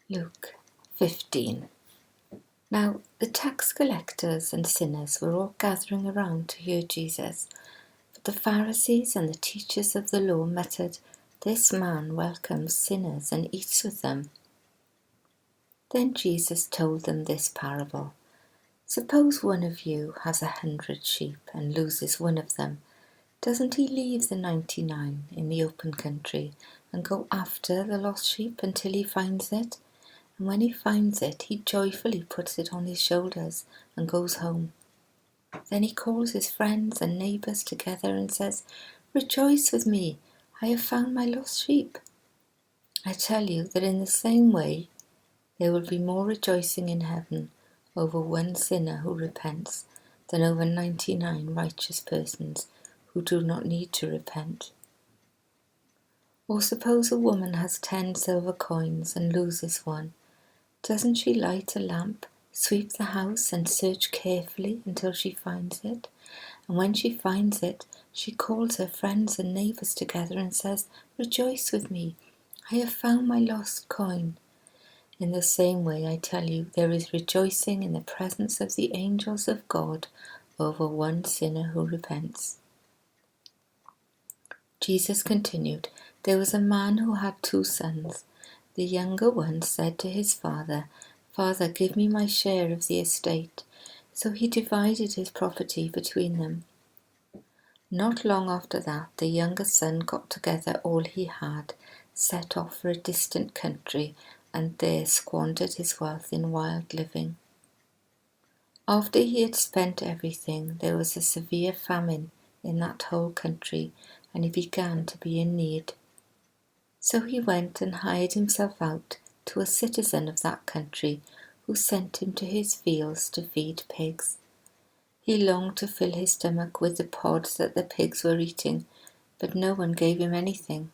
Luke 15. Now the tax collectors and sinners were all gathering around to hear Jesus. But the Pharisees and the teachers of the law muttered, "This man welcomes sinners and eats with them." Then Jesus told them this parable. Suppose one of you has 100 sheep and loses one of them. Doesn't he leave the 99 in the open country and go after the lost sheep until he finds it? And when he finds it, he joyfully puts it on his shoulders and goes home. Then he calls his friends and neighbours together and says, "Rejoice with me, I have found my lost sheep." I tell you that in the same way, there will be more rejoicing in heaven over one sinner who repents than over 99 righteous persons who do not need to repent. Or suppose a woman has 10 silver coins and loses one. Doesn't she light a lamp, sweep the house, and search carefully until she finds it? And when she finds it, she calls her friends and neighbours together and says, "Rejoice with me, I have found my lost coin." In the same way, I tell you, there is rejoicing in the presence of the angels of God over one sinner who repents. Jesus continued, "There was a man who had 2 sons. The younger one said to his father, 'Father, give me my share of the estate.' So he divided his property between them. Not long after that, the younger son got together all he had, set off for a distant country, and there squandered his wealth in wild living. After he had spent everything, there was a severe famine in that whole country, and he began to be in need. So he went and hired himself out to a citizen of that country, who sent him to his fields to feed pigs. He longed to fill his stomach with the pods that the pigs were eating, but no one gave him anything.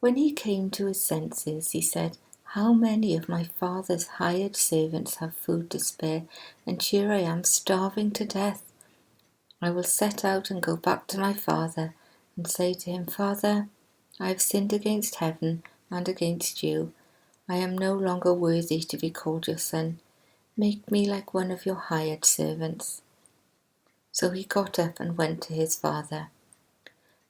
When he came to his senses, he said, 'How many of my father's hired servants have food to spare, and here I am starving to death? I will set out and go back to my father and say to him, Father, I have sinned against heaven and against you. I am no longer worthy to be called your son. Make me like one of your hired servants.' So he got up and went to his father.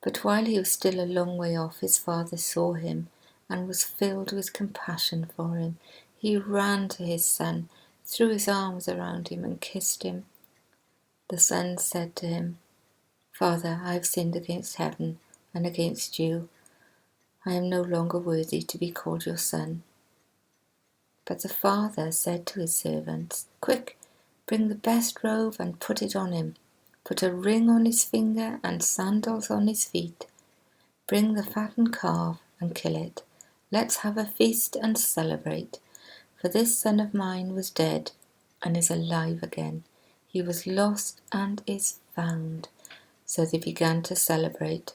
But while he was still a long way off, his father saw him and was filled with compassion for him. He ran to his son, threw his arms around him and kissed him. The son said to him, 'Father, I have sinned against heaven and against you. I am no longer worthy to be called your son.' But the father said to his servants, 'Quick, bring the best robe and put it on him. Put a ring on his finger and sandals on his feet. Bring the fattened calf and kill it. Let's have a feast and celebrate. For this son of mine was dead and is alive again. He was lost and is found.' So they began to celebrate.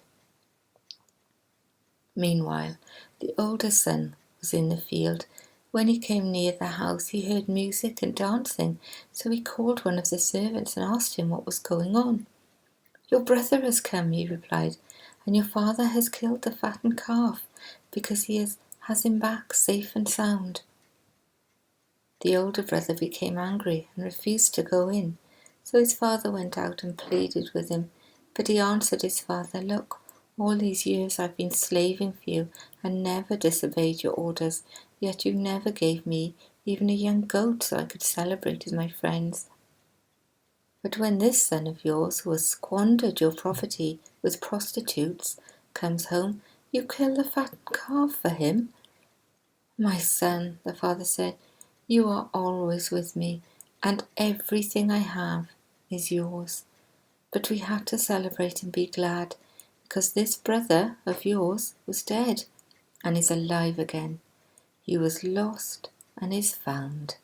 Meanwhile, the older son was in the field. When he came near the house, he heard music and dancing. So he called one of the servants and asked him what was going on. 'Your brother has come,' he replied, 'and your father has killed the fattened calf because he has him back safe and sound.' The older brother became angry and refused to go in. So his father went out and pleaded with him. But he answered his father, 'Look, all these years I've been slaving for you and never disobeyed your orders, yet you never gave me even a young goat so I could celebrate with my friends. But when this son of yours, who has squandered your property with prostitutes, comes home, you kill the fattened calf for him.' 'My son,' the father said, 'you are always with me, and everything I have is yours. But we had to celebrate and be glad, because this brother of yours was dead and is alive again. He was lost and is found.'"